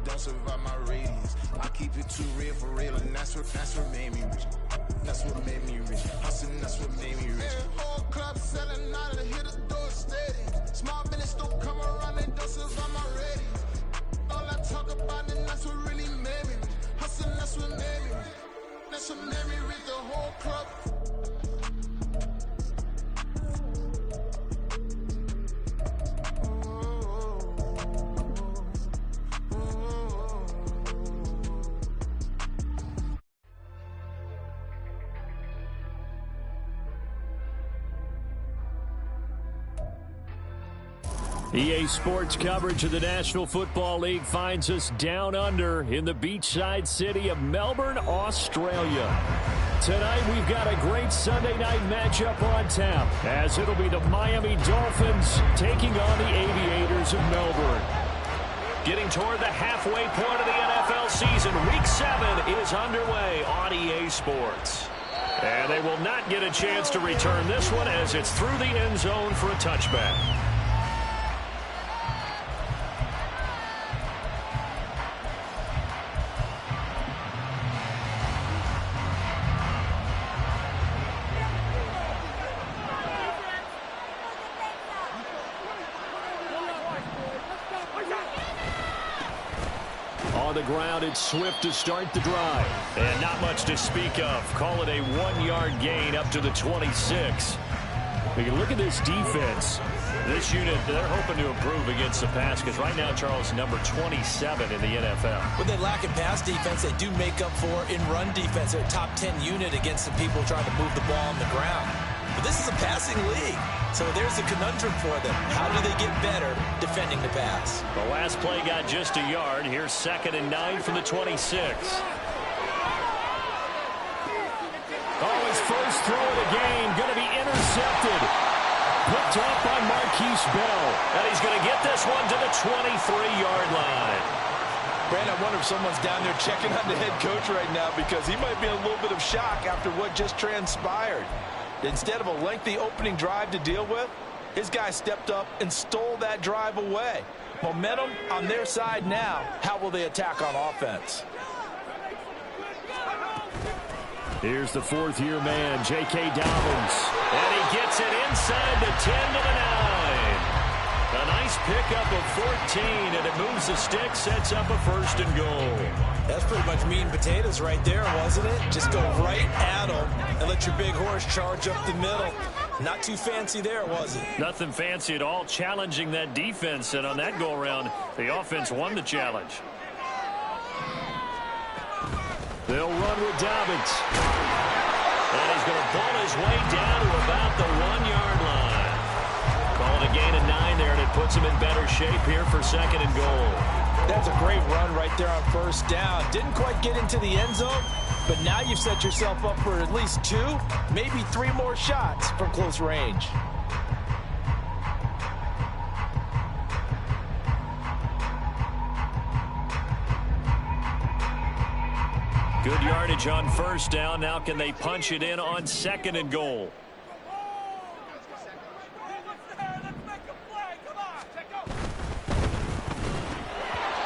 don't survive my radius. I keep it too real for real, and that's what made me rich. That's what made me rich. Hustling, that's what made me rich. Whole club selling out of hit the door steady. Small business don't come around, they don't survive my radius. All I talk about, and that's what really made me rich. Hustling, that's what made me rich. That's what made me rich, the whole club. EA Sports coverage of the National Football League finds us down under in the beachside city of Melbourne, Australia. Tonight we've got a great Sunday night matchup on tap, as it'll be the Miami Dolphins taking on the Aviators of Melbourne. Getting toward the halfway point of the NFL season, Week 7 is underway on EA Sports. And they will not get a chance to return this one as it's through the end zone for a touchback. On the ground, it's Swift to start the drive. And not much to speak of. Call it a 1-yard gain up to the 26. We can look at this defense. This unit, they're hoping to improve against the pass because right now, Charles, number 27 in the NFL. When they lack in pass defense, they do make up for in run defense. They're a top 10 unit against the people trying to move the ball on the ground. But this is a passing league. So there's a conundrum for them. How do they get better defending the pass? The last play got just a yard. Here's 2nd and 9 from the 26. Oh, his first throw of the game going to be intercepted. Picked up by Marquise Bell. And he's going to get this one to the 23-yard line. Brand, I wonder if someone's down there checking on the head coach right now because he might be in a little bit of shock after what just transpired. Instead of a lengthy opening drive to deal with, his guy stepped up and stole that drive away. Momentum on their side now. How will they attack on offense? Here's the 4th-year man, J.K. Dobbins. And he gets it inside the 10 to the 9. A nice pickup of 14, and it moves the stick, sets up a 1st and goal. That's pretty much meat and potatoes right there, wasn't it? Just go right at them and let your big horse charge up the middle. Not too fancy there, was it? Nothing fancy at all, challenging that defense, and on that go-around, the offense won the challenge. They'll run with Dobbins. And he's going to pull his way down to about the 1-yard line. Calling a gain of 9 there, and it puts him in better shape here for 2nd and goal. That's a great run right there on 1st down. Didn't quite get into the end zone, but now you've set yourself up for at least 2, maybe 3 more shots from close range. Good yardage on 1st down. Now can they punch it in on 2nd and goal?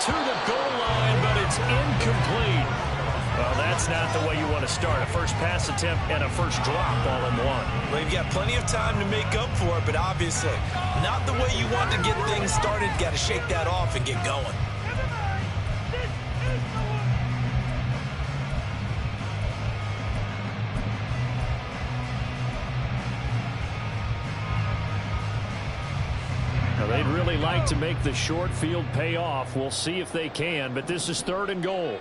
To the goal line, but it's incomplete. Well, that's not the way you want to start. A first pass attempt and a first drop all in one. Well, you've got plenty of time to make up for it, but obviously not the way you want to get things started. Got to shake that off and get going. They'd really like to make the short field pay off. We'll see if they can, but this is 3rd and goal.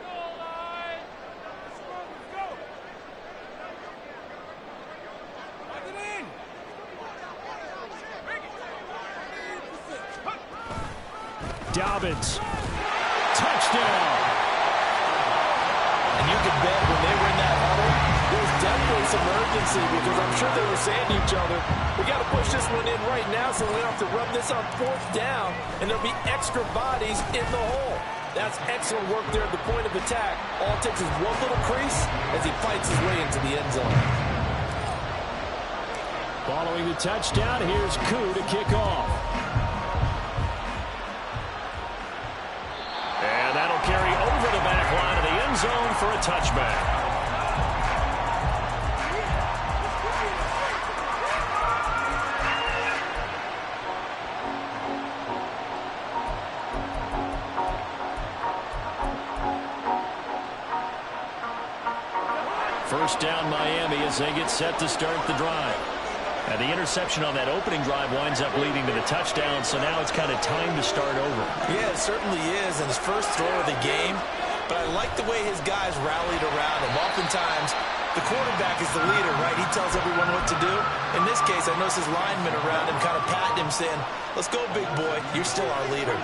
Dobbins. Touchdown. And you can bet when they were in that huddle, there was definitely some urgency because I'm sure they were saying to each other, we got to push this one in right now so we don't have to run this on 4th down, and there'll be extra bodies in the hole. That's excellent work there at the point of attack. All it takes is one little crease as he fights his way into the end zone. Following the touchdown, here's Koo to kick off. And that'll carry back line of the end zone for a touchback. First down Miami as they get set to start the drive. And the interception on that opening drive winds up leading to the touchdown, so now it's kind of time to start over. Yeah, it certainly is, and his first throw of the game. But I like the way his guys rallied around him. Oftentimes, the quarterback is the leader, right? He tells everyone what to do. In this case, I notice his linemen around him kind of patting him, saying, "Let's go, big boy. You're still our leader."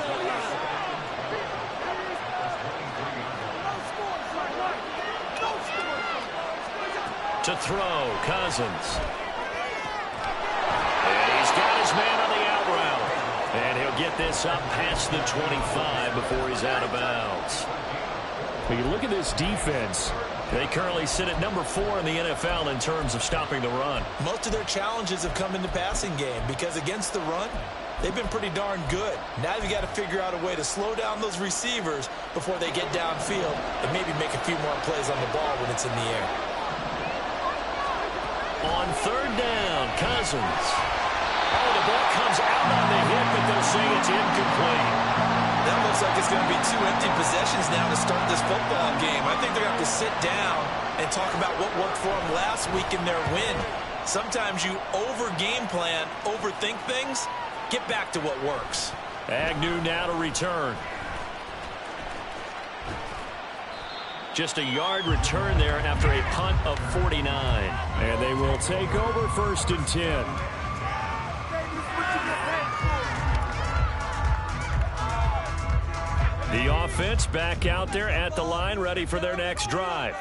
To throw, Cousins. And he's got his man on the out route. And he'll get this up past the 25 before he's out of bounds. When you look at this defense, they currently sit at number 4 in the NFL in terms of stopping the run. Most of their challenges have come in the passing game because against the run, they've been pretty darn good. Now you've got to figure out a way to slow down those receivers before they get downfield and maybe make a few more plays on the ball when it's in the air. On third down, Cousins. Oh, the ball comes out on the hit, but they'll say it's incomplete. That looks like it's going to be 2 empty possessions now to start this football game. I think they're going to have to sit down and talk about what worked for them last week in their win. Sometimes you over-game plan, overthink things. Get back to what works. Agnew now to return. Just a yard return there after a punt of 49. And they will take over first and 10. The offense back out there at the line, ready for their next drive.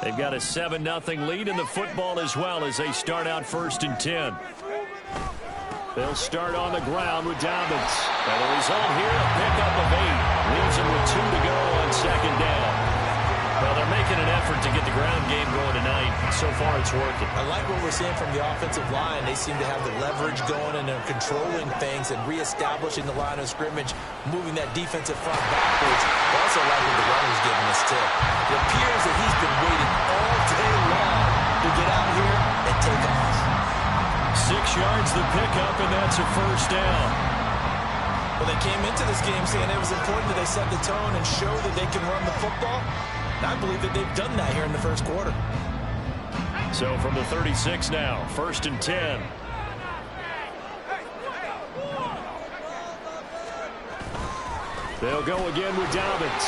They've got a 7-0 lead in the football as well as they start out first and 10. They'll start on the ground with Dobbins. And the result here, a pickup of 8. Leaves them with 2 to go on second down. Well, they're making an effort to get the ground game going tonight. So far, it's working. I like what we're seeing from the offensive line. They seem to have the leverage going, and they're controlling things and reestablishing the line of scrimmage, moving that defensive front backwards. I also like what the runner's giving us, too. It appears that he's been waiting all day long to get out here and take off. 6 yards the pickup, and that's a first down. Well, they came into this game saying it was important that they set the tone and show that they can run the football. I believe that they've done that here in the first quarter. So from the 36 now, first and 10. They'll go again with Dobbins.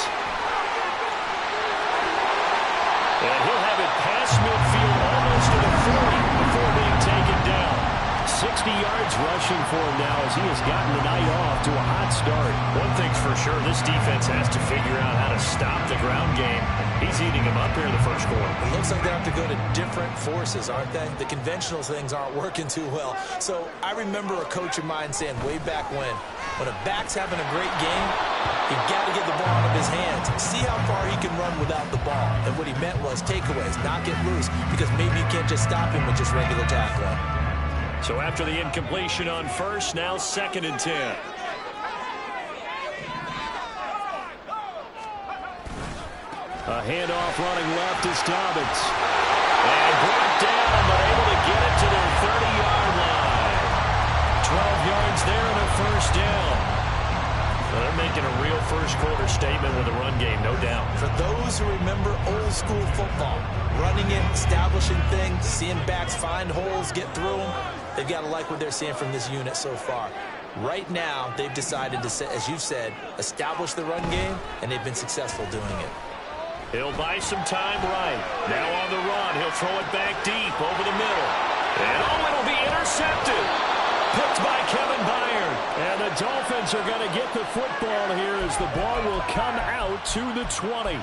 And he'll have it past midfield almost to the 40 before being taken down. 60 yards rushing for him now as he has gotten the night off to a hot start. One thing's for sure, this defense has to figure out how to stop the ground game. He's eating them up here in the first quarter. It looks like they have to go to different forces, aren't they? The conventional things aren't working too well. So I remember a coach of mine saying way back when a back's having a great game, you've got to get the ball out of his hands. See how far he can run without the ball. And what he meant was takeaways, not get loose, because maybe you can't just stop him with just regular tackling. So after the incompletion on first, now second and 10. A handoff running left is Dobbins. And brought down, but able to get it to their 30-yard line. 12 yards there and a first down. Well, they're making a real first-quarter statement with the run game, no doubt. For those who remember old-school football, running it, establishing things, seeing backs find holes, get through them, they've got to like what they're seeing from this unit so far. Right now, they've decided to, as you've said, establish the run game, and they've been successful doing it. He'll buy some time right. Now on the run, he'll throw it back deep over the middle. And it'll be intercepted. Picked by Kevin Byard. And the Dolphins are going to get the football here as the ball will come out to the 20.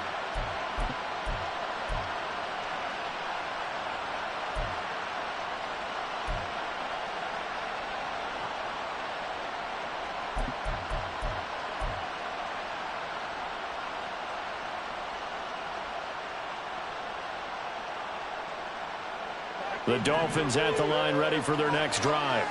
The Dolphins at the line ready for their next drive.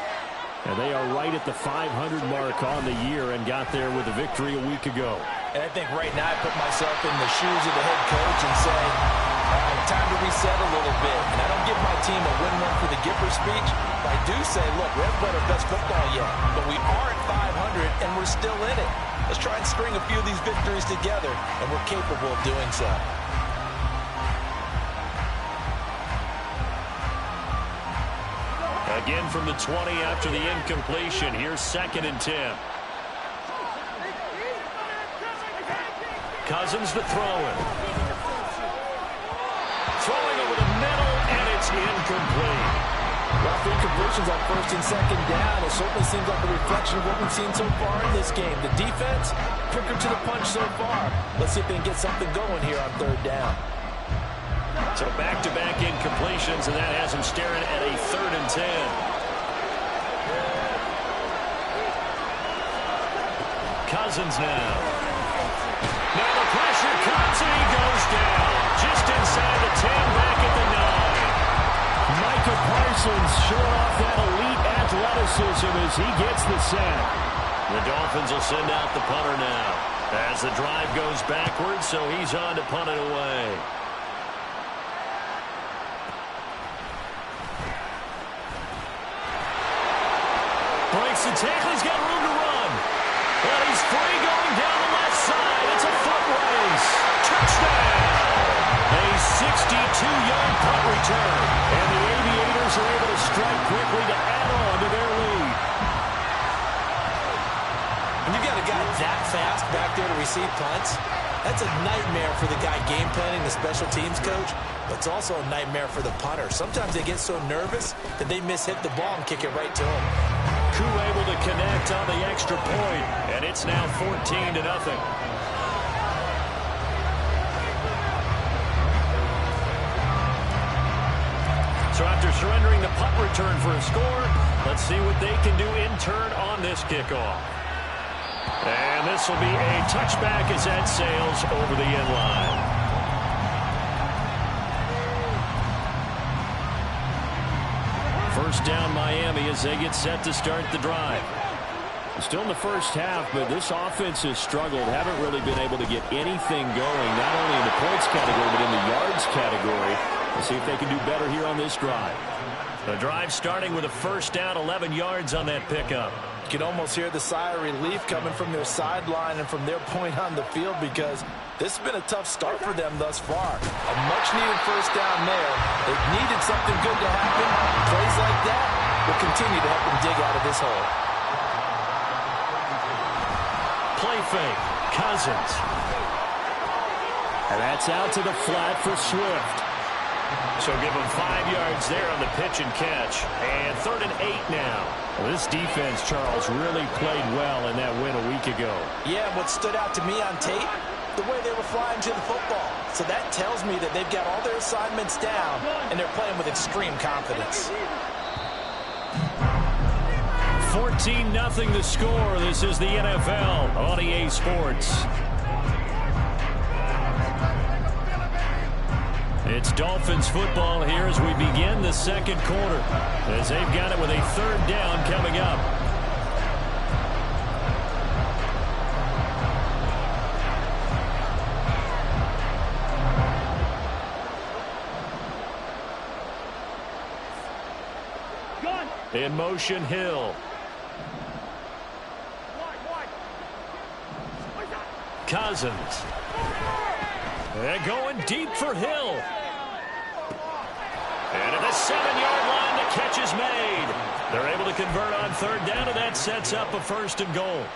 And they are right at the 500 mark on the year and got there with a victory a week ago. And I think right now I put myself in the shoes of the head coach and say, all right, time to reset a little bit. And I don't give my team a win-win for the Gipper speech, but I do say, look, we haven't played our best football yet, but we are at 500 and we're still in it. Let's try and string a few of these victories together, and we're capable of doing so. Again from the 20 after the incompletion. Here's 2nd and 10. Cousins to throw it. Throwing over the middle, and it's incomplete. Rough incompletions on 1st and 2nd down. It certainly seems like a reflection of what we've seen so far in this game. The defense, quicker to the punch so far. Let's see if they can get something going here on 3rd down. So back-to-back incompletions, and that has him staring at a 3rd and 10. Cousins now. Now the pressure comes, and he goes down. Just inside the 10, back at the 9. Micah Parsons showing off that elite athleticism as he gets the sack. The Dolphins will send out the punter now as the drive goes backwards, so he's on to punt it away. Breaks the tackle. He's got room to run. But he's free going down the left side. It's a foot race. Touchdown. A 62-yard punt return. And the Aviators are able to strike quickly to add on to their lead. When you got a guy that fast back there to receive punts, that's a nightmare for the guy game planning, the special teams coach, but it's also a nightmare for the punter. Sometimes they get so nervous that they mishit the ball and kick it right to him. Koo able to connect on the extra point, and it's now 14-0. So after surrendering the punt return for a score, let's see what they can do in turn on this kickoff. And this will be a touchback as that sails over the end line. First down Miami as they get set to start the drive. Still in the first half, but this offense has struggled. Haven't really been able to get anything going, not only in the points category, but in the yards category. Let's see if they can do better here on this drive. The drive starting with a first down, 11 yards on that pickup. You can almost hear the sigh of relief coming from their sideline and from their point on the field, because this has been a tough start for them thus far. A much-needed first down there. They've needed something good to happen. Plays like that will continue to help them dig out of this hole. Play fake. Cousins. And that's out to the flat for Swift. So give him 5 yards there on the pitch and catch. And 3rd and 8 now. Well, this defense, Charles, really played well in that win a week ago. Yeah, what stood out to me on tape, the way they were flying to the football. So that tells me that they've got all their assignments down, and they're playing with extreme confidence. 14-0 the score. This is the NFL on EA Sports. It's Dolphins football here as we begin the second quarter, as they've got it with a 3rd down coming up. In motion, Hill. Cousins. They're going deep for Hill. And at the 7-yard line, the catch is made. They're able to convert on 3rd down, and that sets up a 1st and goal.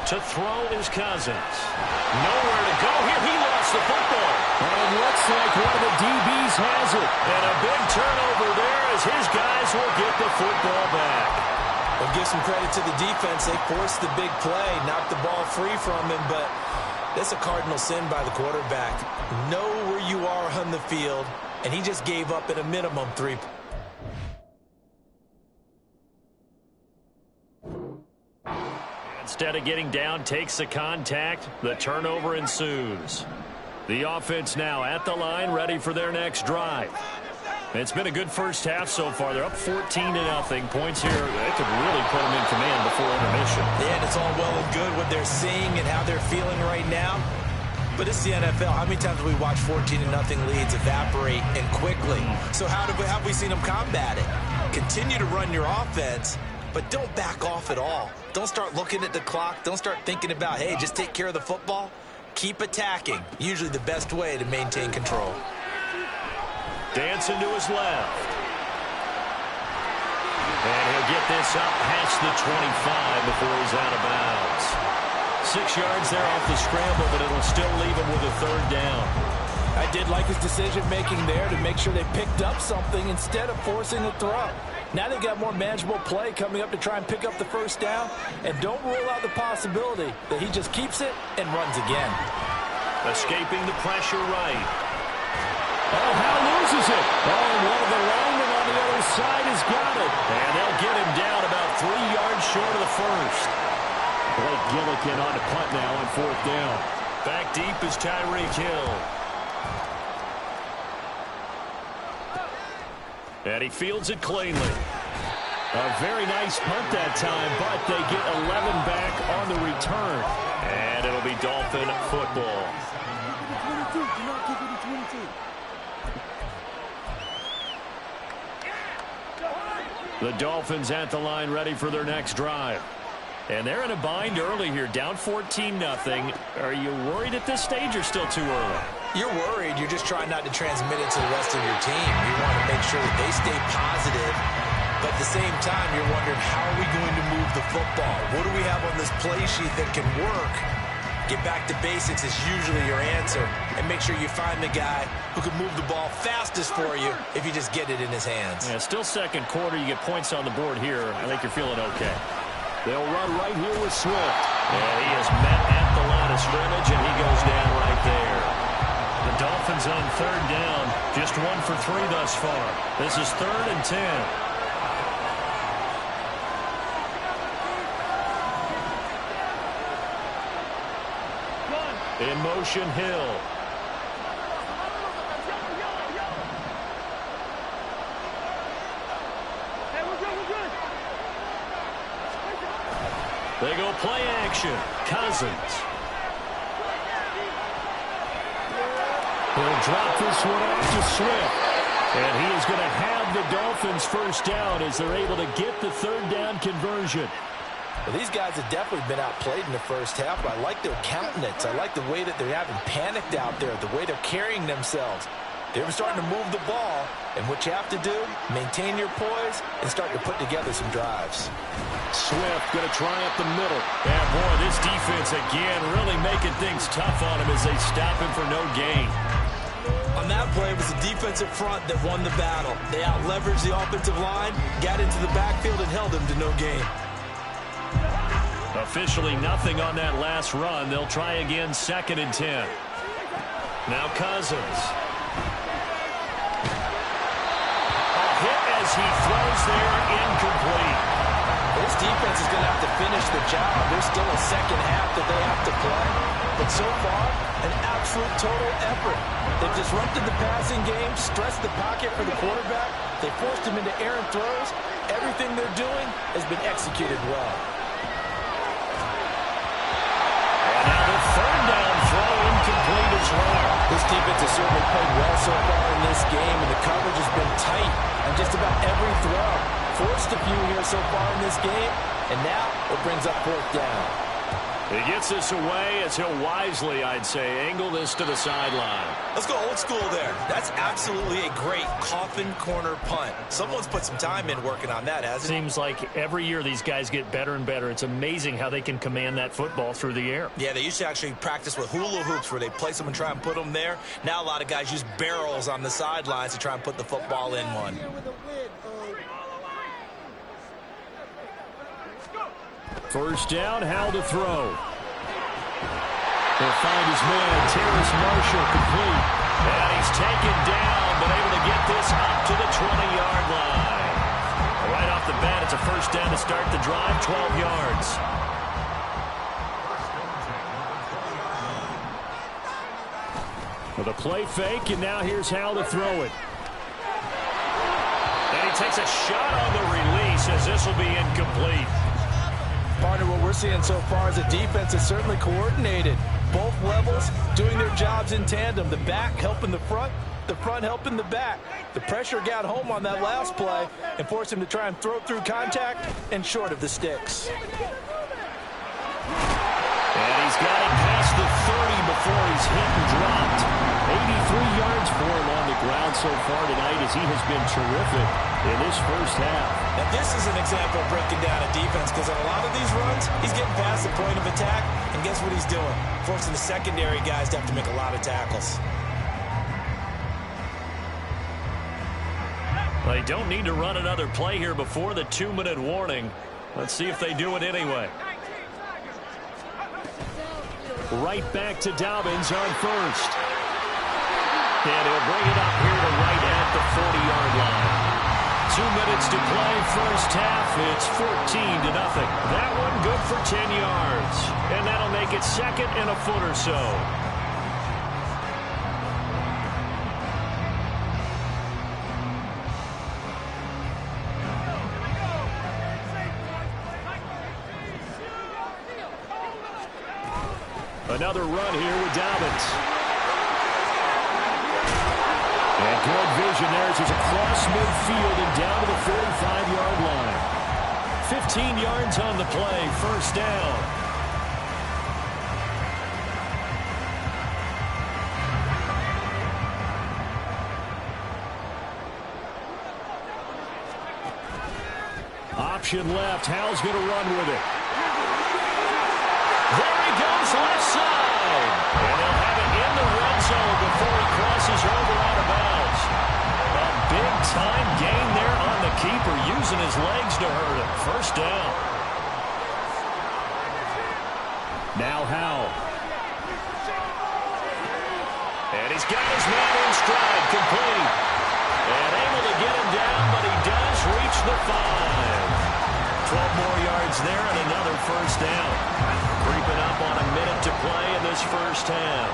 To throw is Cousins. Nowhere to go here. He lost the football. And it looks like one of the DBs has it. And a big turnover there as his guys will get the football back. Well, give some credit to the defense. They forced the big play, knocked the ball free from him, but that's a cardinal sin by the quarterback. Know where you are on the field, and he just gave up at a minimum 3 points. instead of getting down, takes the contact. The turnover ensues. The offense now at the line, ready for their next drive. It's been a good first half so far. They're up 14-0. Points here, they could really put them in command before intermission. Yeah, and it's all well and good what they're seeing and how they're feeling right now. But it's the NFL. How many times have we watched 14-0 leads evaporate and quickly? So how have we seen them combat it? Continue to run your offense, but don't back off at all. Don't start looking at the clock. Don't start thinking about, hey, just take care of the football. Keep attacking. Usually the best way to maintain control. Dancing to his left. And he'll get this up past the 25 before he's out of bounds. 6 yards there off the scramble, but it'll still leave him with a third down. I did like his decision-making there to make sure they picked up something instead of forcing a throw. Now they've got more manageable play coming up to try and pick up the first down. And don't rule out the possibility that he just keeps it and runs again. Escaping the pressure right. Oh, Howe loses it. Oh, and one of the linemen on the other side has got it. And they'll get him down about 3 yards short of the first. Blake Gillikin on the punt now on fourth down. Back deep is Tyreek Hill. And he fields it cleanly. A very nice punt that time, but they get 11 back on the return. And it'll be Dolphin football. The Dolphins at the line ready for their next drive. And they're in a bind early here, down 14-0. Are you worried at this stage or still too early? You're worried. You're just trying not to transmit it to the rest of your team. You want to make sure that they stay positive. But at the same time, you're wondering, how are we going to move the football? What do we have on this play sheet that can work? Get back to basics is usually your answer. And make sure you find the guy who can move the ball fastest for you if you just get it in his hands. Yeah, still second quarter. You get points on the board here. I think you're feeling okay. They'll run right here with Swift. And he is met at the line of scrimmage, and he goes down right there. The Dolphins on third down. Just 1 for 3 thus far. This is 3rd and 10. In motion, Hill. They go play action. Cousins. He'll drop this one off to Swift. And he is going to have the Dolphins first down as they're able to get the third down conversion. Well, these guys have definitely been outplayed in the first half, but I like their countenance. I like the way that they're having panicked out there, the way they're carrying themselves. They're starting to move the ball, and what you have to do, maintain your poise and start to put together some drives. Swift going to try up the middle. And boy, this defense again really making things tough on him as they stop him for no gain. On that play, it was the defensive front that won the battle. They out-leveraged the offensive line, got into the backfield, and held him to no gain. Officially nothing on that last run. They'll try again, 2nd and 10. Now Cousins. A hit as he throws there, incomplete. This defense is going to have to finish the job. There's still a second half that they have to play. But so far, an absolute total effort. They've disrupted the passing game, stressed the pocket for the quarterback. They forced him into errant throws. Everything they're doing has been executed well. And now the third down throw, incomplete as well. This defense has certainly played well so far in this game, and the coverage has been tight on just about every throw. Forced a few here so far in this game, and now it brings up 4th down. He gets this away as he'll wisely, I'd say, angle this to the sideline. Let's go old school there. That's absolutely a great coffin corner punt. Someone's put some time in working on that, hasn't it? Seems like every year these guys get better and better. It's amazing how they can command that football through the air. Yeah, they used to actually practice with hula hoops where they place them and try and put them there. Now a lot of guys use barrels on the sidelines to try and put the football in one. First down, Howell to throw. He'll find his man, Terrace Marshall, complete. And he's taken down, but able to get this up to the 20-yard line. Right off the bat, it's a first down to start the drive, 12 yards. Well, the play fake, and now here's Howell to throw it. And he takes a shot on the release as this will be incomplete. Partner, what we're seeing so far is a defense that's certainly coordinated. Both levels doing their jobs in tandem. The back helping the front helping the back. The pressure got home on that last play and forced him to try and throw through contact and short of the sticks. And he's got it past the 30 before he's hit and dropped. 83 yards for him on the ground so far tonight as he has been terrific in this first half. Now this is an example of breaking down a defense because on a lot of these runs, he's getting past the point of attack, and guess what he's doing? Forcing the secondary guys to have to make a lot of tackles. They don't need to run another play here before the 2-minute warning. Let's see if they do it anyway. Right back to Dobbins on first. And he'll bring it up here to right at the 40-yard line. 2 minutes to play first half. It's 14-0. That one good for 10 yards. And that'll make it second and a foot or so. Another run here with Dobbins. And good vision there as he's across midfield and down to the 45-yard line. 15 yards on the play, first down. Option left. Howell's going to run with it. There he goes, left side. And he'll have it in the red zone before he crosses over out of bounds. A big-time gain there on the keeper, using his legs to hurt him. First down. Now Howell. And he's got his man in stride, complete. And able to get him down, but he does reach the 5. 12 more yards there and another first down. Creeping up on a minute to play in this first half.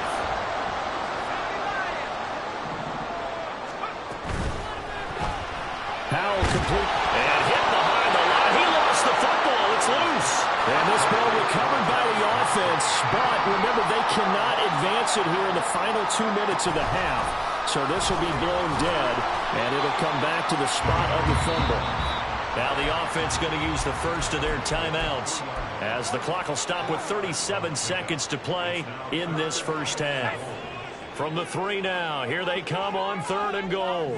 Howell complete and hit behind the line. He lost the football. It's loose. And this ball recovered by the offense. But remember, they cannot advance it here in the final 2 minutes of the half. So this will be blown dead, and it'll come back to the spot of the fumble. Now the offense going to use the first of their timeouts as the clock will stop with 37 seconds to play in this first half. From the 3 now, here they come on 3rd and goal.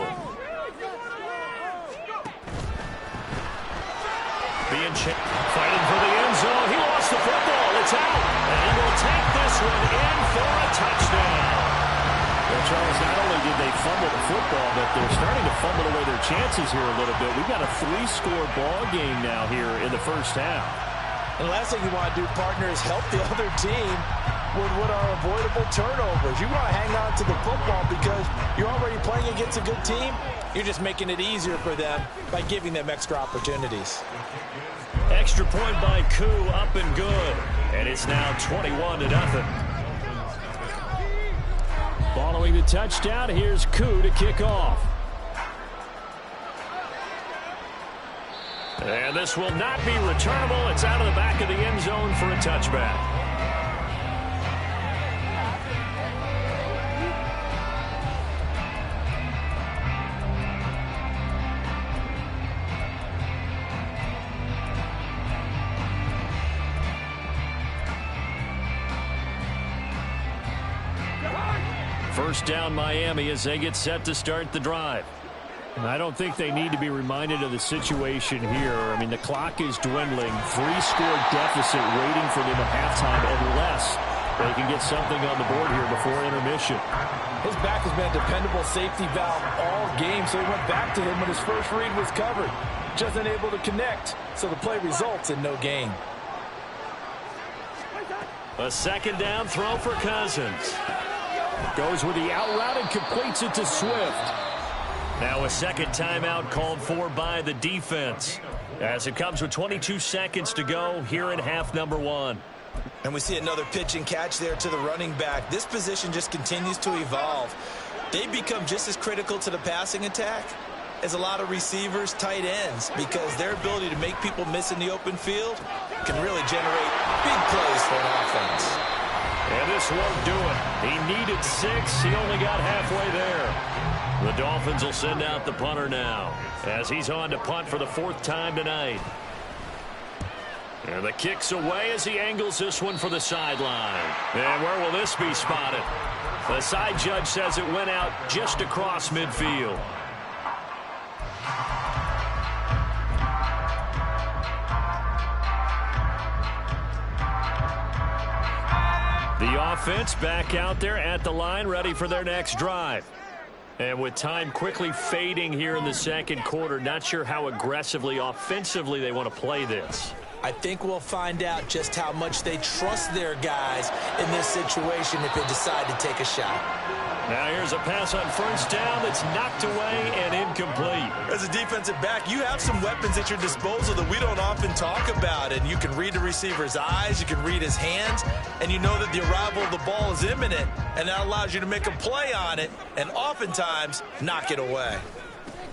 Fighting for the end zone. He lost the football. It's out. And he will take this one in for a touchdown. Well, Charles, not only did they fumble the football, but they're starting to fumble away their chances here a little bit. We've got a 3-score ball game now here in the first half. And the last thing you want to do, partner, is help the other team with what are avoidable turnovers. You want to hang on to the football because you're already playing against a good team. You're just making it easier for them by giving them extra opportunities. Extra point by Koo, up and good. And it's now 21-0. Following the touchdown, here's Koo to kick off. And this will not be returnable. It's out of the back of the end zone for a touchback. First down Miami as they get set to start the drive. I don't think they need to be reminded of the situation here. I mean, the clock is dwindling. 3-score deficit waiting for them at halftime unless they can get something on the board here before intermission. His back has been a dependable safety valve all game, so he went back to him when his first read was covered. Just unable to connect, so the play results in no gain. A second down throw for Cousins. Goes with the out route and completes it to Swift. Now a second timeout called for by the defense as it comes with 22 seconds to go here in half number 1. And we see another pitch and catch there to the running back. This position just continues to evolve. They become just as critical to the passing attack as a lot of receivers, tight ends, because their ability to make people miss in the open field can really generate big plays for an offense. And this won't do it. He needed 6. He only got halfway there. The Dolphins will send out the punter now as he's on to punt for the 4th time tonight. And the kick's away as he angles this one for the sideline. And where will this be spotted? The side judge says it went out just across midfield. The offense back out there at the line, ready for their next drive. And with time quickly fading here in the second quarter, not sure how aggressively, offensively they want to play this. I think we'll find out just how much they trust their guys in this situation if they decide to take a shot. Now here's a pass on first down that's knocked away and incomplete. As a defensive back, you have some weapons at your disposal that we don't often talk about. And you can read the receiver's eyes, you can read his hands, and you know that the arrival of the ball is imminent. And that allows you to make a play on it and oftentimes knock it away.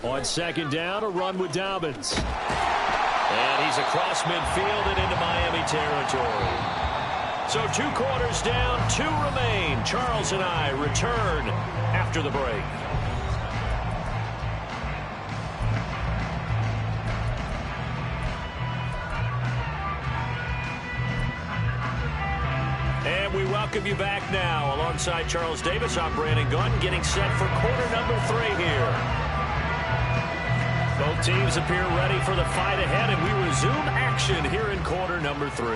On second down, a run with Dobbins. And he's across midfield and into Miami territory. So 2 quarters down, 2 remain. Charles and I return after the break. And we welcome you back now. Alongside Charles Davis, I'm Brandon Gunn, getting set for quarter number 3 here. Both teams appear ready for the fight ahead, and we resume action here in quarter number 3.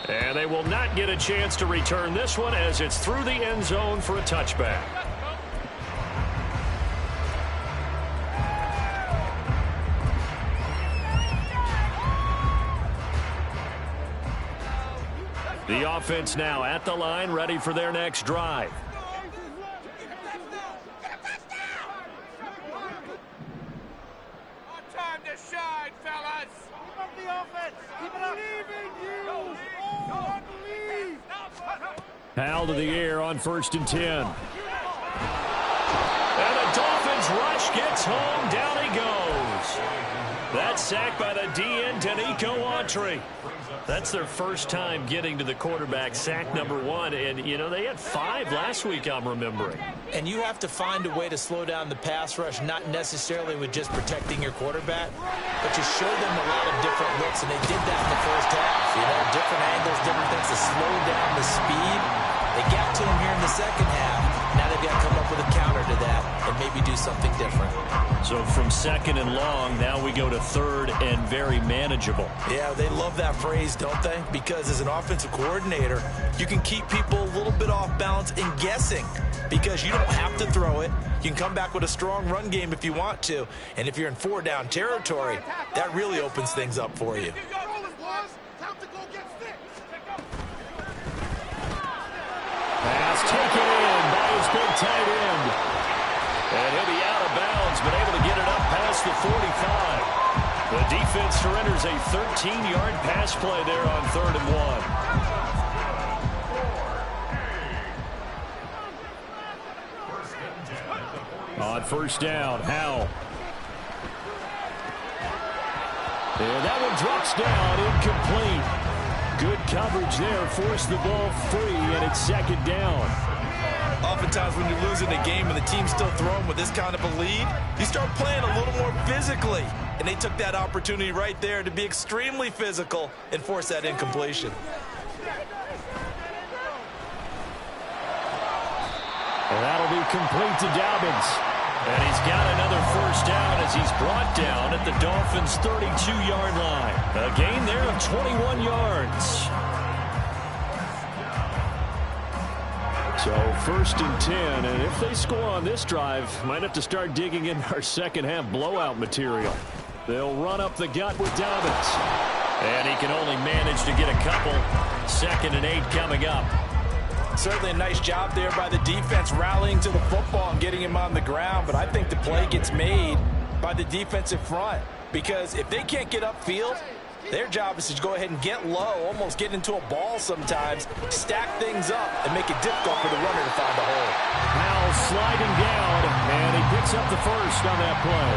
And they will not get a chance to return this one as it's through the end zone for a touchback. The offense now at the line, ready for their next drive. Hal to the air on 1st and 10. And the Dolphins rush gets home. Down he goes. That's sacked by the DN, Danico Autry. That's their first time getting to the quarterback, sack number 1. And, you know, they had 5 last week, I'm remembering. And you have to find a way to slow down the pass rush, not necessarily with just protecting your quarterback, but you show them a lot of different looks, and they did that in the first half. You know, different angles, different things to slow down the speed. They got to him here in the second half. Now they've got to come up with a counter to that and maybe do something different. So from 2nd and long, now we go to 3rd and very manageable. Yeah, they love that phrase, don't they? Because as an offensive coordinator, you can keep people a little bit off balance and guessing because you don't have to throw it. You can come back with a strong run game if you want to. And if you're in 4-down territory, that really opens things up for you. Pass taken in by his big tight end. And he'll be out of bounds, but able to get it up past the 45. The defense surrenders a 13-yard pass play there on 3rd and 1. On 1st down, Howell. And that one drops down, incomplete. Good coverage there, forced the ball free, and it's 2nd down. Oftentimes when you're losing a game and the team's still throwing with this kind of a lead, you start playing a little more physically. And they took that opportunity right there to be extremely physical and force that incompletion. And that'll be complete to Dobbins. And he's got another 1st down as he's brought down at the Dolphins' 32-yard line. A gain there of 21 yards. So 1st and 10, and if they score on this drive, might have to start digging in our second half blowout material. They'll run up the gut with Dobbins. And he can only manage to get a couple. 2nd and 8 coming up. Certainly a nice job there by the defense rallying to the football and getting him on the ground, but I think the play gets made by the defensive front because if they can't get upfield, Their job is to go ahead and get low, almost get into a ball sometimes, stack things up, and make it difficult for the runner to find the hole. Now sliding down, and he picks up the first on that play.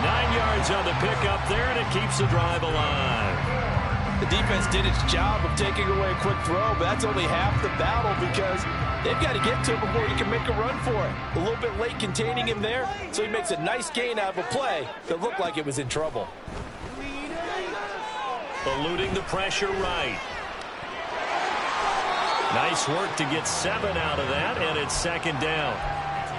9 yards on the pickup there, and it keeps the drive alive. The defense did its job of taking away a quick throw, but that's only half the battle because they've got to get to it before he can make a run for it. A little bit late containing him there, so he makes a nice gain out of a play that looked like it was in trouble. Eluding the pressure right. Nice work to get 7 out of that, and it's second down.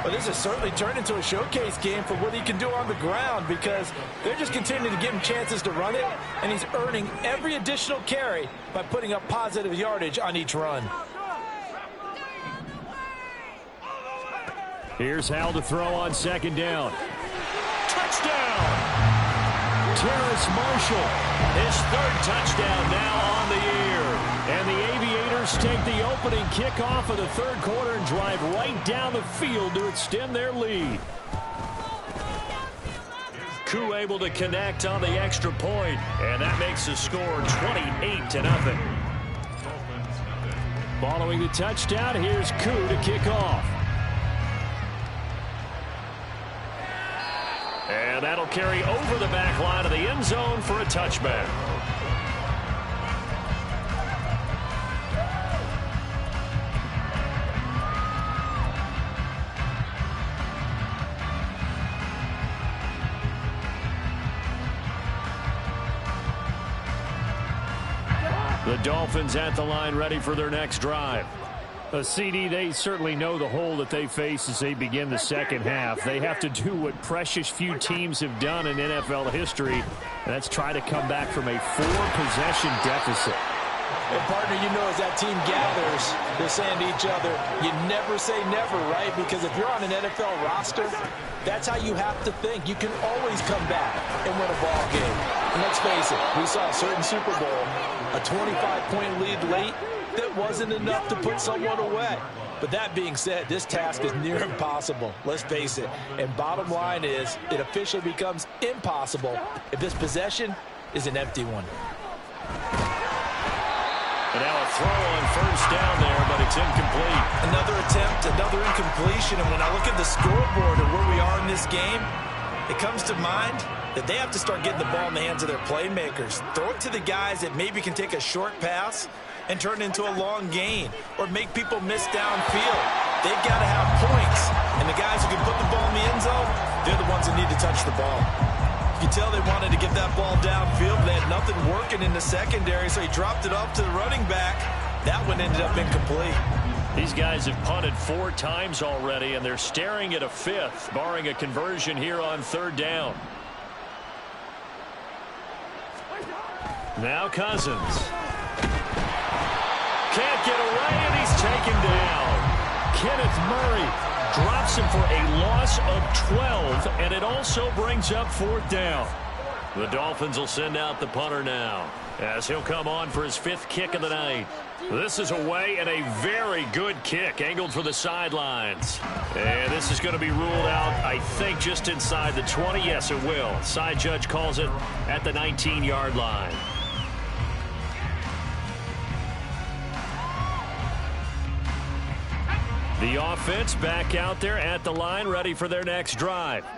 Well, this has certainly turned into a showcase game for what he can do on the ground because they're just continuing to give him chances to run it, and he's earning every additional carry by putting up positive yardage on each run. Here's Hal to throw on second down. Touchdown! Terrace Marshall, his 3rd touchdown now on the year. And the Aviators take the opening kickoff of the 3rd quarter and drive right down the field to extend their lead. Koo able to connect on the extra point, and that makes the score 28-0. Following the touchdown, here's Koo to kick off. And that'll carry over the back line of the end zone for a touchback. The Dolphins at the line ready for their next drive. CD, they certainly know the hole that they face as they begin the second half. They have to do what precious few teams have done in NFL history, and that's try to come back from a 4-possession deficit. And partner, you know, as that team gathers, they're saying to each other, you never say never, right? Because if you're on an NFL roster, that's how you have to think. You can always come back and win a ball game. And let's face it, we saw a certain Super Bowl, a 25-point lead late, that wasn't enough to put someone away. But that being said, this task is near impossible. Let's face it. And bottom line is, it officially becomes impossible if this possession is an empty one. And now a throw on first down there, but it's incomplete. Another attempt, another incompletion. And when I look at the scoreboard and where we are in this game, it comes to mind that they have to start getting the ball in the hands of their playmakers. Throw it to the guys that maybe can take a short pass and turn it into a long gain or make people miss downfield. They've got to have points. And the guys who can put the ball in the end zone, they're the ones that need to touch the ball. You can tell they wanted to get that ball downfield, but they had nothing working in the secondary, so he dropped it off to the running back. That one ended up incomplete. These guys have punted 4 times already, and they're staring at a 5th, barring a conversion here on 3rd down. Now Cousins. Can't get away, and he's taken down. Kenneth Murray drops him for a loss of 12, and it also brings up 4th down. The Dolphins will send out the punter now, as he'll come on for his 5th kick of the night. This is away, and a very good kick, angled for the sidelines. And this is going to be ruled out, I think, just inside the 20. Yes, it will. Side judge calls it at the 19-yard line. The offense back out there at the line, ready for their next drive.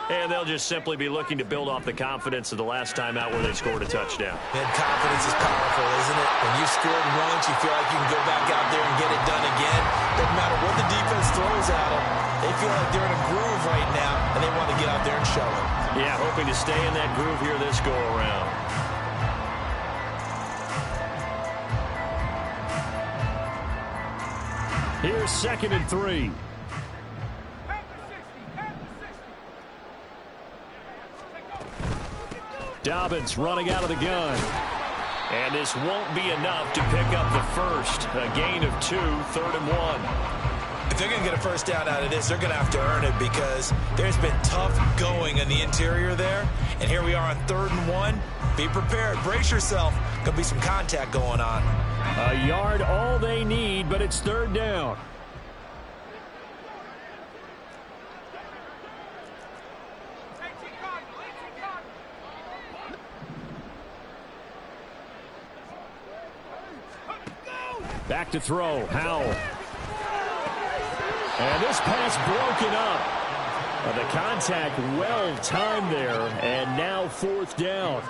And they'll just simply be looking to build off the confidence of the last time out where they scored a touchdown. And confidence is powerful, isn't it? When you've scored once, you feel like you can go back out there and get it done again. Doesn't matter what the defense throws at them. They feel like they're in a groove right now, and they want to get out there and show it. Yeah, hoping to stay in that groove here this go-around. Here's 2nd and 3. Dobbins running out of the gun. And this won't be enough to pick up the first. A gain of 2, 3rd and 1. If they're going to get a first down out of this, they're going to have to earn it because there's been tough going in the interior there. And here we are on 3rd and 1. Be prepared. Brace yourself. Going to be some contact going on. A yard all they need, but it's 3rd down. Back to throw. Howell. And this pass broken up. The contact well timed there, and now 4th down.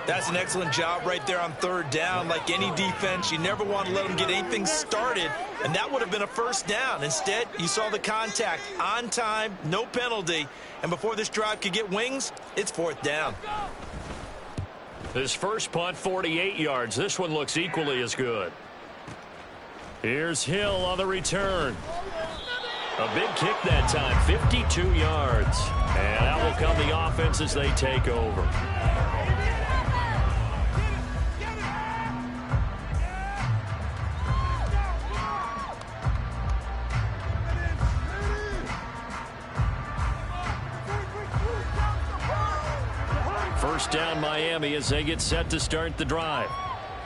That's an excellent job right there on 3rd down. Like any defense, you never want to let them get anything started, and that would have been a 1st down. Instead, you saw the contact on time, no penalty, and before this drive could get wings, it's 4th down. His first punt, 48 yards. This one looks equally as good. Here's Hill on the return. A big kick that time, 52 yards. And out will come the offense as they take over. First down Miami as they get set to start the drive.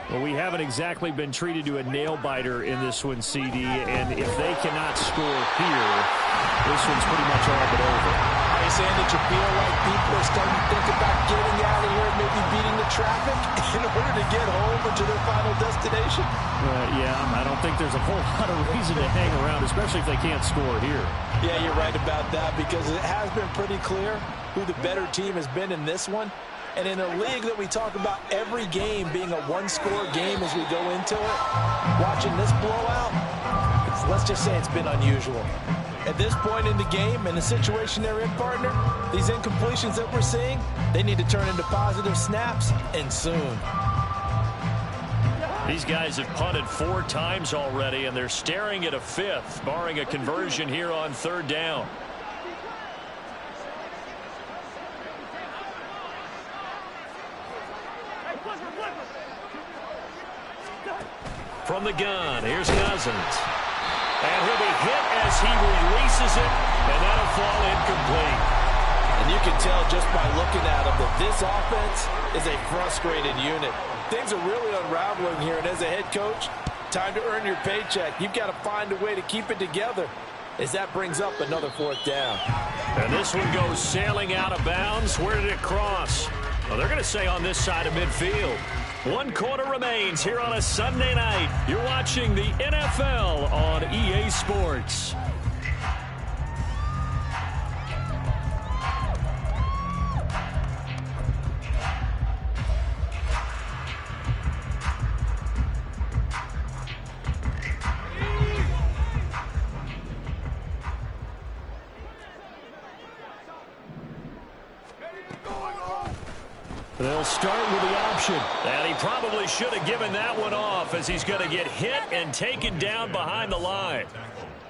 Well, we haven't exactly been treated to a nail-biter in this one, CD, and if they cannot score here, this one's pretty much all but over. Are you saying that you feel like people are starting to think about getting out of here and maybe beating the traffic in order to get home or to their final destination? Yeah, I don't think there's a whole lot of reason to hang around, especially if they can't score here. Yeah, you're right about that because it has been pretty clear who the better team has been in this one. And in a league that we talk about every game being a one-score game as we go into it, watching this blowout, let's just say it's been unusual. At this point in the game, in the situation they're in, partner, these incompletions that we're seeing, they need to turn into positive snaps, and soon. These guys have punted 4 times already, and they're staring at a 5th, barring a conversion here on 3rd down. From the gun, here's Cousins. And he'll be hit as he releases it, and that'll fall incomplete. And you can tell just by looking at him that this offense is a frustrated unit. Things are really unraveling here, and as a head coach, time to earn your paycheck. You've got to find a way to keep it together as that brings up another 4th down. And this one goes sailing out of bounds. Where did it cross? Well, they're going to say on this side of midfield. 1 quarter remains here on a Sunday night. You're watching the NFL on EA Sports. They'll start with the option. And he probably should have given that one off as he's going to get hit and taken down behind the line.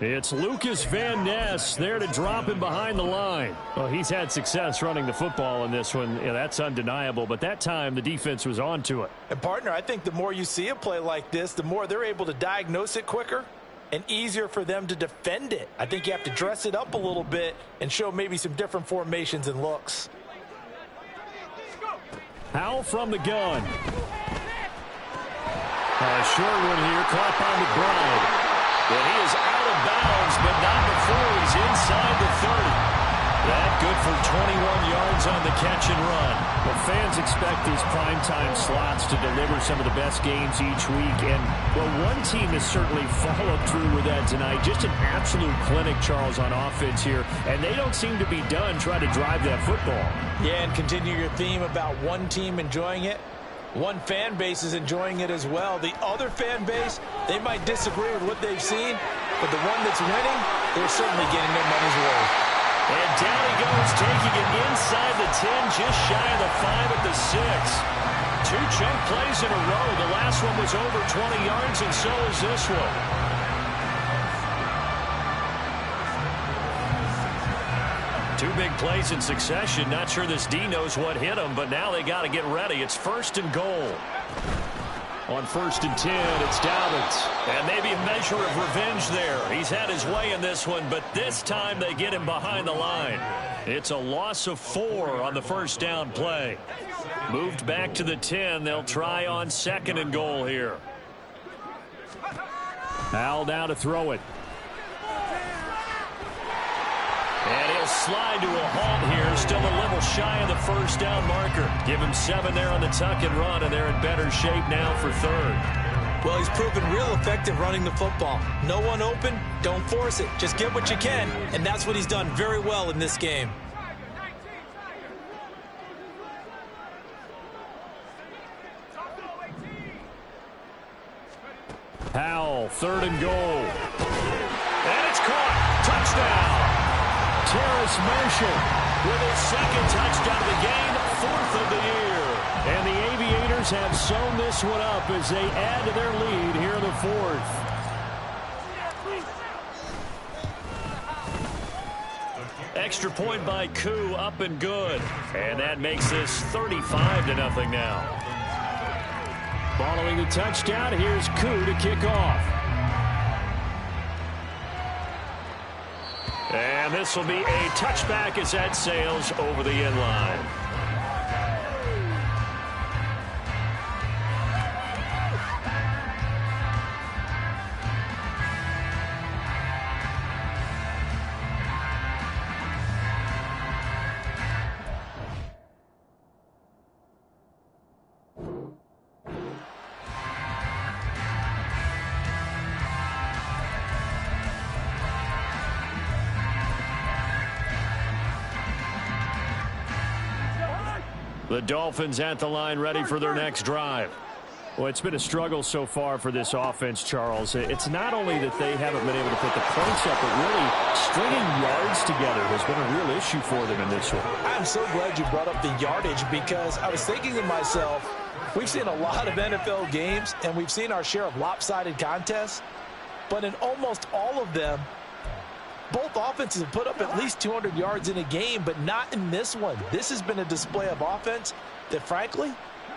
It's Lucas Van Ness there to drop him behind the line. Well, he's had success running the football in this one. Yeah, that's undeniable. But that time, the defense was on to it. And, partner, I think the more you see a play like this, the more they're able to diagnose it quicker and easier for them to defend it. I think you have to dress it up a little bit and show maybe some different formations and looks. Howell from the gun. Short one here, caught by McBride. And he is out of bounds, but not before he's inside the 30. That good for 21 yards on the catch and run. Well, fans expect these primetime slots to deliver some of the best games each week. And, well, one team has certainly followed through with that tonight. Just an absolute clinic, Charles, on offense here. And they don't seem to be done trying to drive that football. Yeah, and continue your theme about one team enjoying it. One fan base is enjoying it as well. The other fan base, they might disagree with what they've seen, but the one that's winning, they're certainly getting their money's worth. And down he goes, taking it inside the 10, just shy of the 5 at the 6. 2 chunk plays in a row. The last one was over 20 yards, and so is this one. Two big plays in succession. Not sure this D knows what hit him, but now they got to get ready. It's 1st and goal. On 1st and 10, it's Dobbins. And maybe a measure of revenge there. He's had his way in this one, but this time they get him behind the line. It's a loss of 4 on the 1st down play. Moved back to the 10. They'll try on 2nd and goal here. Howell now to throw it. And he'll slide to a halt here. Still a little shy of the 1st down marker. Give him 7 there on the tuck and run, and they're in better shape now for 3rd. Well, he's proven real effective running the football. No one open, don't force it. Just get what you can, and that's what he's done very well in this game. Howell, 3rd and goal. And it's caught. Touchdown. Terrace Marshall with his 2nd touchdown of the game, 4th of the year. And the Aviators have sewn this one up as they add to their lead here in the 4th. Extra point by Koo, up and good. And that makes this 35-0 now. Following the touchdown, here's Koo to kick off. And this will be a touchback as that sails over the end line. The Dolphins at the line, ready for their next drive. Well, it's been a struggle so far for this offense, Charles. It's not only that they haven't been able to put the points up, but really stringing yards together has been a real issue for them in this one. I'm so glad you brought up the yardage, because I was thinking to myself, we've seen a lot of NFL games, and we've seen our share of lopsided contests, but in almost all of them, both offenses have put up at least 200 yards in a game, but not in this one. This has been a display of offense that, frankly,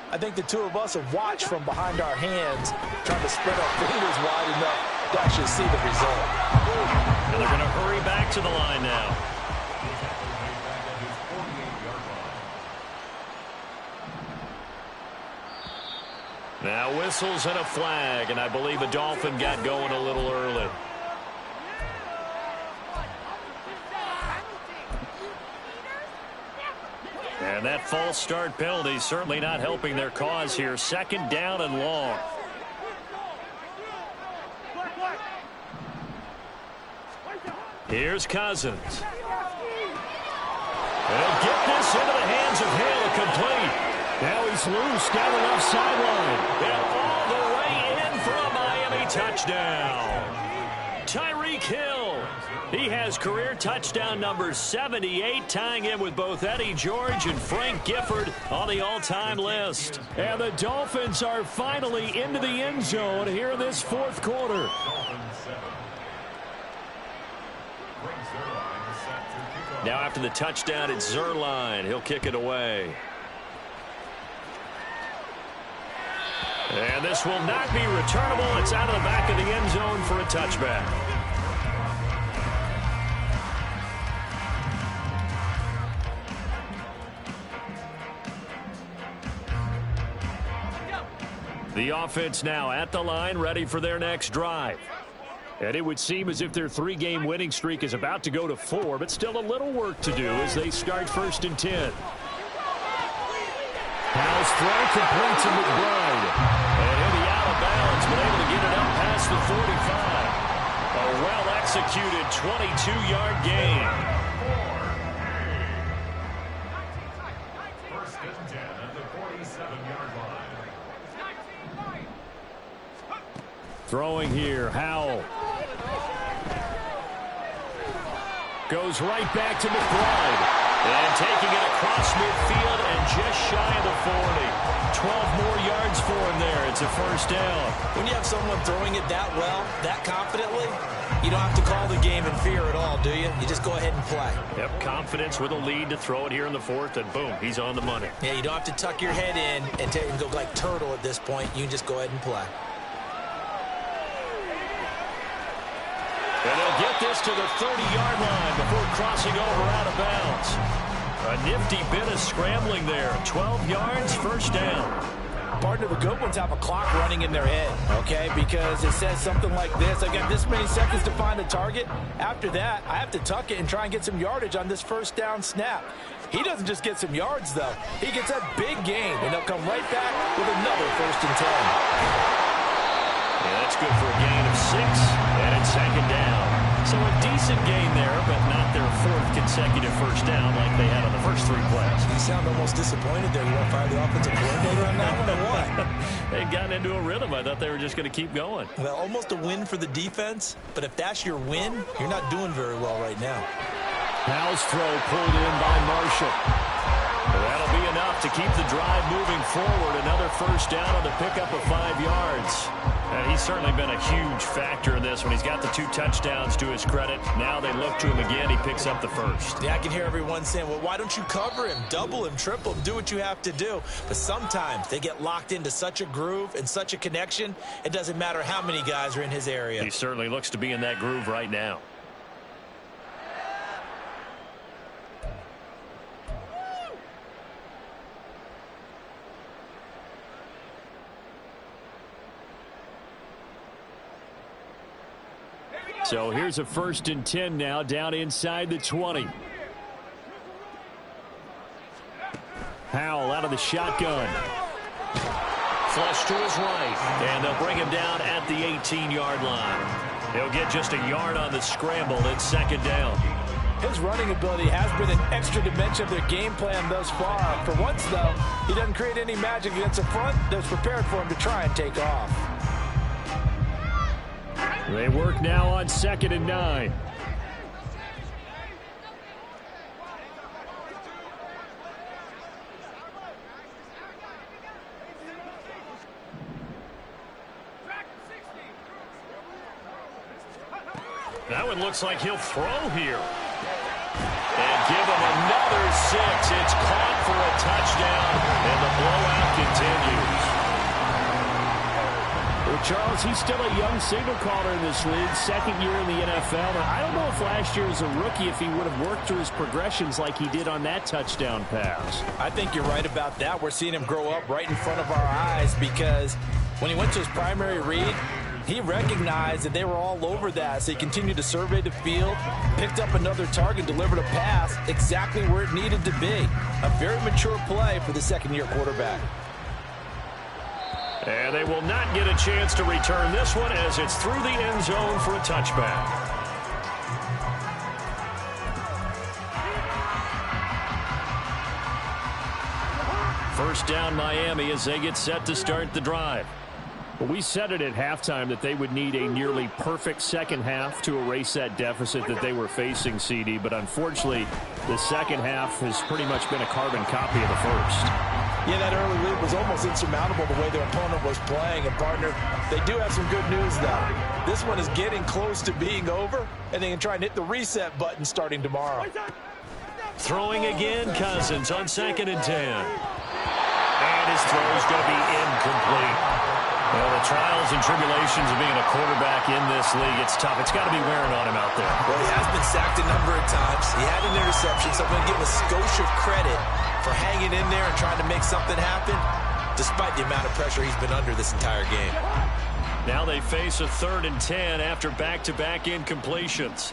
I think the two of us have watched from behind our hands, trying to spread our fingers wide enough to actually see the result. And they're going to hurry back to the line now. Now whistles and a flag, and I believe a Dolphin got going a little early. And that false start penalty certainly not helping their cause here. 2nd down and long. Here's Cousins. They'll get this into the hands of Hill, complete. Now he's loose down the left sideline. And all the way in for a Miami touchdown. Tyreek Hill. He has career touchdown number 78, tying him with both Eddie George and Frank Gifford on the all-time list. And the Dolphins are finally into the end zone here in this 4th quarter. Now after the touchdown, it's Zuerlein. He'll kick it away. And this will not be returnable. It's out of the back of the end zone for a touchback. The offense now at the line, ready for their next drive. And it would seem as if their 3-game winning streak is about to go to 4, but still a little work to do as they start 1st and 10. Howell's throw complete to McBride. And he'll be out of bounds, but able to get it up past the 45. A well-executed 22-yard gain. 1st and 10 at the 47-yard line. Throwing here, Howell. Goes right back to McBride. And taking it across midfield and just shy of the 40. 12 more yards for him there. It's a 1st down. When you have someone throwing it that well, that confidently, you don't have to call the game in fear at all, do you? You just go ahead and play. Yep, confidence with a lead to throw it here in the 4th, and boom, he's on the money. Yeah, you don't have to tuck your head in and go like turtle at this point. You can just go ahead and play. And they'll get this to the 30-yard line before crossing over out of bounds. A nifty bit of scrambling there. 12 yards, 1st down. Partner, the good ones have a clock running in their head, okay? Because it says something like this. I've got this many seconds to find the target. After that, I have to tuck it and try and get some yardage on this 1st down snap. He doesn't just get some yards, though. He gets a big gain, and they'll come right back with another 1st and 10. Yeah, that's good for a gain of 6, and it's second down. So a decent gain there, but not their 4th consecutive first down like they had on the first 3 plays. You sound almost disappointed there. You want to fire the offensive coordinator on that one or what? They'd gotten into a rhythm. I thought they were just going to keep going. Well, almost a win for the defense, but if that's your win, you're not doing very well right now. Powell's throw pulled in by Marshall. That'll be enough to keep the drive moving forward. Another first down on the pickup of 5 yards. And he's certainly been a huge factor in this when he's got the 2 touchdowns to his credit. Now they look to him again. He picks up the first. Yeah, I can hear everyone saying, well, why don't you cover him? Double him, triple him, do what you have to do. But sometimes they get locked into such a groove and such a connection, it doesn't matter how many guys are in his area. He certainly looks to be in that groove right now. So here's a 1st and 10 now, down inside the 20. Powell out of the shotgun. Flush to his right, and they'll bring him down at the 18-yard line. He'll get just a yard on the scramble. It's second down. His running ability has been an extra dimension of their game plan thus far. For once, though, he doesn't create any magic against the front that's prepared for him to try and take off. They work now on 2nd and 9. That one looks like he'll throw here. And give him another 6. It's caught for a touchdown, and the blowout continues. Well, Charles, he's still a young signal caller in this league, 2nd year in the NFL. And I don't know if last year as a rookie if he would have worked through his progressions like he did on that touchdown pass. I think you're right about that. We're seeing him grow up right in front of our eyes because when he went to his primary read, he recognized that they were all over that, so he continued to survey the field, picked up another target, delivered a pass exactly where it needed to be. A very mature play for the 2nd-year quarterback. And they will not get a chance to return this one as it's through the end zone for a touchback. First down Miami as they get set to start the drive. Well, we said it at halftime that they would need a nearly perfect second half to erase that deficit that they were facing, CD. But unfortunately, the second half has pretty much been a carbon copy of the first. Yeah, that early lead was almost insurmountable the way their opponent was playing. And, partner, they do have some good news, though. This one is getting close to being over, and they can try and hit the reset button starting tomorrow. Throwing again, Cousins on 2nd and 10. And his throw is going to be incomplete. Well, the trials and tribulations of being a quarterback in this league, it's tough. It's got to be wearing on him out there. Well, he has been sacked a number of times. He had an interception, so I'm going to give him a skosh of credit for hanging in there and trying to make something happen, despite the amount of pressure he's been under this entire game. Now they face a 3rd and 10 after back-to-back incompletions.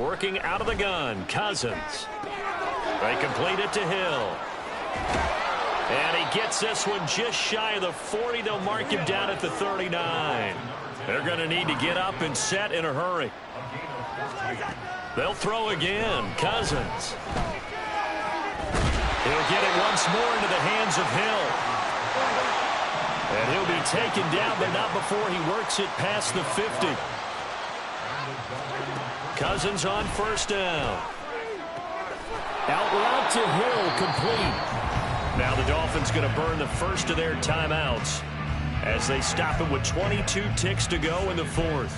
Working out of the gun, Cousins. They complete it to Hill. And he gets this one just shy of the 40. They'll mark him down at the 39. They're going to need to get up and set in a hurry. They'll throw again, Cousins. He'll get it once more into the hands of Hill. And he'll be taken down, but not before he works it past the 50. Cousins on first down. Out route to Hill, complete. Now the Dolphins going to burn the first of their timeouts as they stop him with 22 ticks to go in the 4th.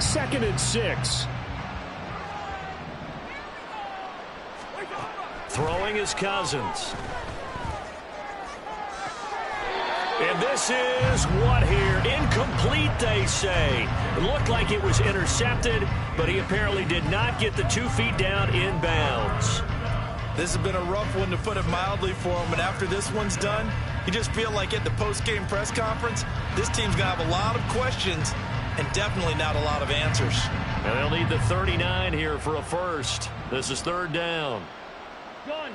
Second and 6. Throwing is Cousins. And this is what here? Incomplete, they say. It looked like it was intercepted, but he apparently did not get the 2 feet down in bounds. This has been a rough one, to put it mildly, for him. And after this one's done, you just feel like at the post-game press conference, this team's going to have a lot of questions and definitely not a lot of answers. And they'll need the 39 here for a first. This is third down. Gun.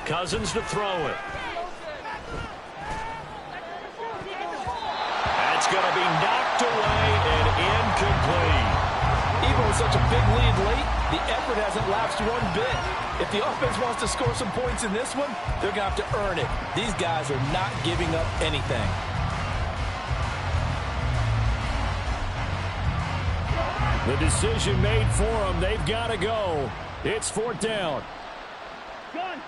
Cousins to throw it. That's going to be knocked away and incomplete. Even with such a big lead late, the effort hasn't lapsed one bit. If the offense wants to score some points in this one, they're going to have to earn it. These guys are not giving up anything. The decision made for them. They've got to go. It's fourth down. Gun.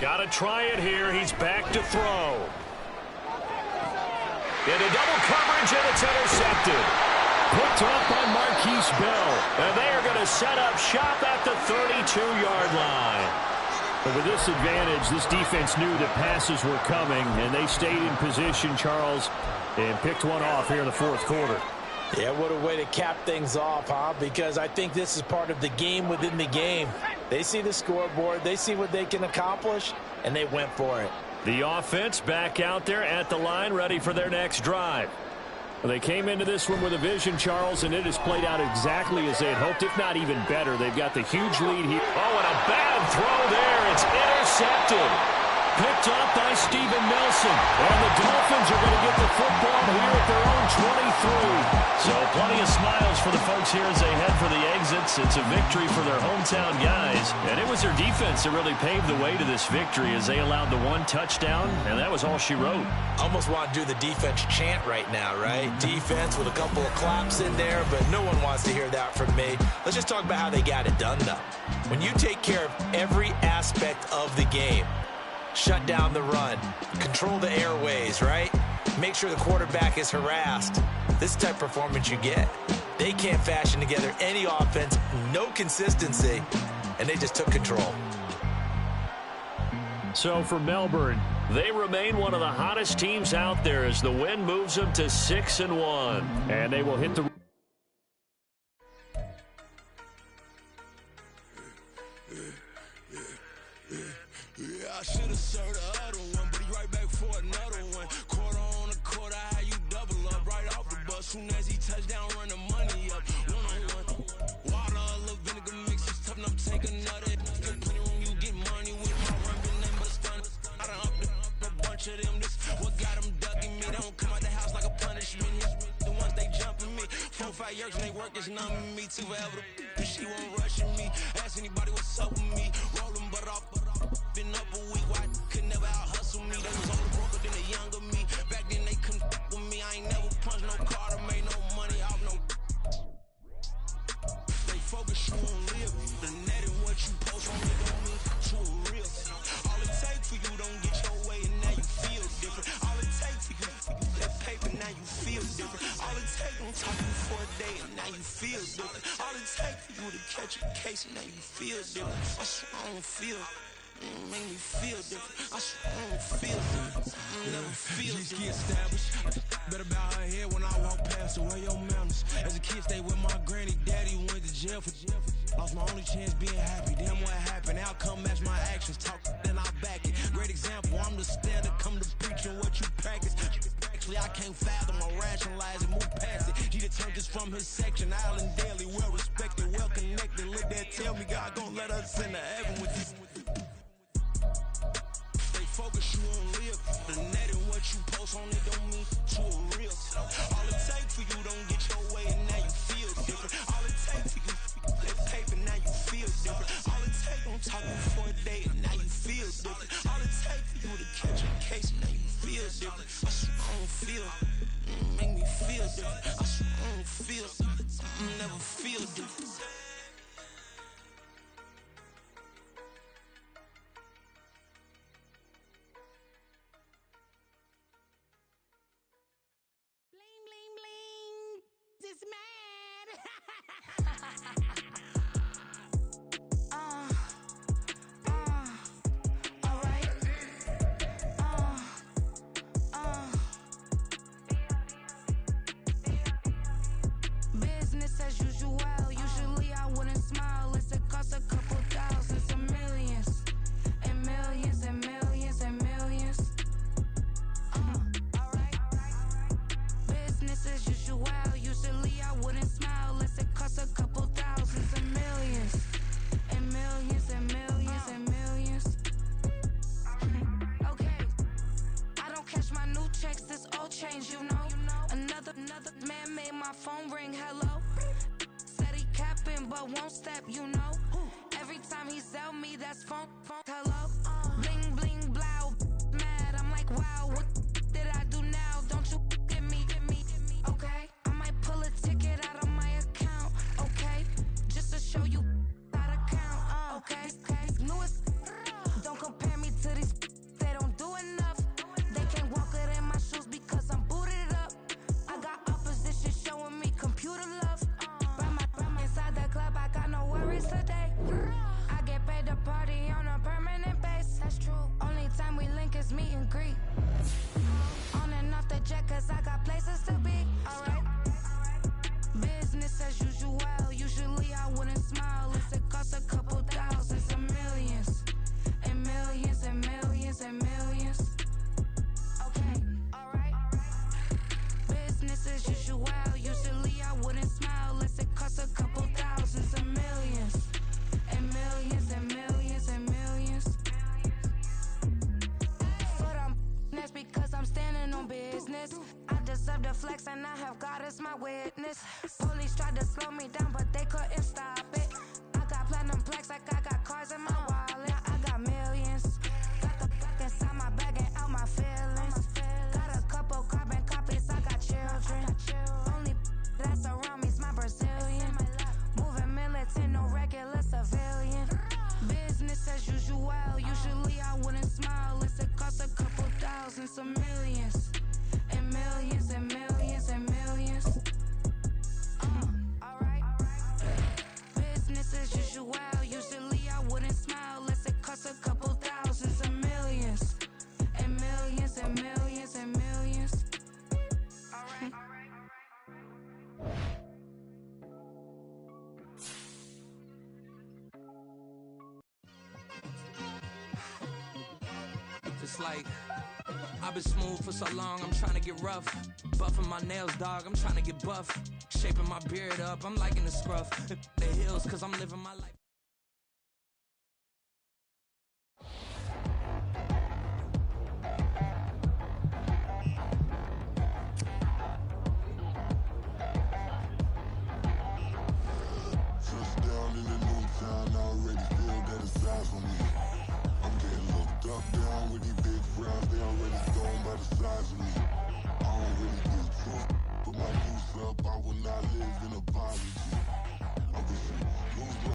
Got to try it here. He's back to throw. Into double coverage, and it's intercepted. Picked up by Marquise Bell. And they are going to set up shop at the 32-yard line. But with this advantage, this defense knew that passes were coming, and they stayed in position, Charles, and picked one off here in the fourth quarter. Yeah, what a way to cap things off, huh? Because I think this is part of the game within the game. They see the scoreboard, they see what they can accomplish, and they went for it. The offense back out there at the line, ready for their next drive. Well, they came into this one with a vision, Charles, and it has played out exactly as they had hoped, if not even better. They've got the huge lead here. Oh, and a bad throw there. It's intercepted. Picked up by Steven Nelson. And the Dolphins are going to get the football here at their own 23. So plenty of smiles for the folks here as they head for the exits. It's a victory for their hometown guys. And it was their defense that really paved the way to this victory as they allowed the one touchdown, and that was all she wrote. Almost want to do the defense chant right now, right? Defense with a couple of claps in there, but no one wants to hear that from me. Let's just talk about how they got it done, though. When you take care of every aspect of the game, shut down the run, control the airways, right? Make sure the quarterback is harassed. This type of performance you get. They can't fashion together any offense, no consistency, and they just took control. So for Melbourne, they remain one of the hottest teams out there as the win moves them to 6-1. And they will hit the... I should have served the other one, but he right back for another one. Quarter on a quarter, how you double up right off the bus. Soon as he touch down, run the money up. One-on-one. Water, a little vinegar mix, it's tough enough to take another. Still plenty room, you get money with my run, been nothing but a stun. I done up a bunch of them. This what got them ducking me. They don't come out the house like a punishment. The ones they jumping me. 4 or 5 years when they work, it's numbing me. Too forever. She won't rushing me. Ask anybody what's up with me. Rolling butt off. Been up a week, why could never out hustle me? They was older broker than the younger me. Back then they couldn't with me. I ain't never punched no card or made no money off no. They focus, you won't live. The net and what you post on it don't mean you a real. All it takes for you don't get your way and now you feel different. All it takes for you that paper, now you feel different. All it takes on top of you for a day and now you feel different. All it takes for you to catch a case and now you feel different. I swear I don't feel. Make me feel different. I swear I don't feel different. I never feel different. Get established. Better bow her head when I walk past her. Where your manners? As a kid, stay with my granny. Daddy went to jail for jail. Lost my only chance being happy. Damn, what happened? Outcome match my actions. Talk, then I back it. Great example. I'm the standard. Come to preaching what you practice. Actually, I can't fathom or rationalize and move past it. He turned this from his section. Island daily, well respected, well connected. Let that tell me God gon' let us into heaven with this. Focus, you won't live. The net and what you post on it don't mean you a real. All it takes for you don't get your way and now you feel different. All it takes for you that paper, now you feel different. All it takes on talking for a day and now you feel different. All it takes for you to catch a case and now you feel different. I swear I don't feel. Make me feel different. I swear I don't feel. I never feel different. This man Business as usual. Usually I wouldn't smile unless it costs a couple thousands and millions. And millions and millions and millions. Alright. Business as usual. Usually I wouldn't smile unless it costs a couple thousands and millions. And millions and millions and millions. Okay. I don't cash my new checks, this old change, you know. Another man made my phone ring, hello. Said he capping but won't step, you know. Every time he sell me, that's phone, hello. Bling, bling, blow, mad, I'm like, wow, what did I do now? Don't you get me, okay? I might pull a ticket out of my account, okay? Just to show you how to count, okay? Newest, don't compare me to these, they don't do enough. They can't walk it in my shoes because I'm booted up. I got opposition showing me computer love. From inside the club, I got no worries today. I get paid to party on a permanent base. That's true. Only time we link is meet and greet. On and off the jet, cause I got places to be. Alright. Business as usual. Usually I wouldn't smile unless it costs a couple thousands and millions. And millions and millions and millions. Okay, alright. Business as usual. Usually I wouldn't smile unless it costs a couple thousands and millions. And millions and millions and millions. Foot on that's because I'm standing on business. I deserve the flex and I have God as my witness. Police tried to slow me down but they couldn't stop it. I got platinum plaques like I got cars in my wallet. I got millions. Got the fuck inside my bag and out my feelings. Got a couple carbon copies, I got children. Only that's around me's my Brazilian. Moving militant, no regular civilian. Business as usual. Usually I wouldn't smile unless it costs a couple thousands of millions. And millions and millions and millions. Alright. Business as usual. Usually I wouldn't smile unless it costs a couple thousands of millions. And millions and millions and millions. Alright. It's like I've been smooth for so long, I'm trying to get rough. Buffing my nails, dog, I'm trying to get buff. Shaping my beard up, I'm liking the scruff. The hills, cause I'm living my life.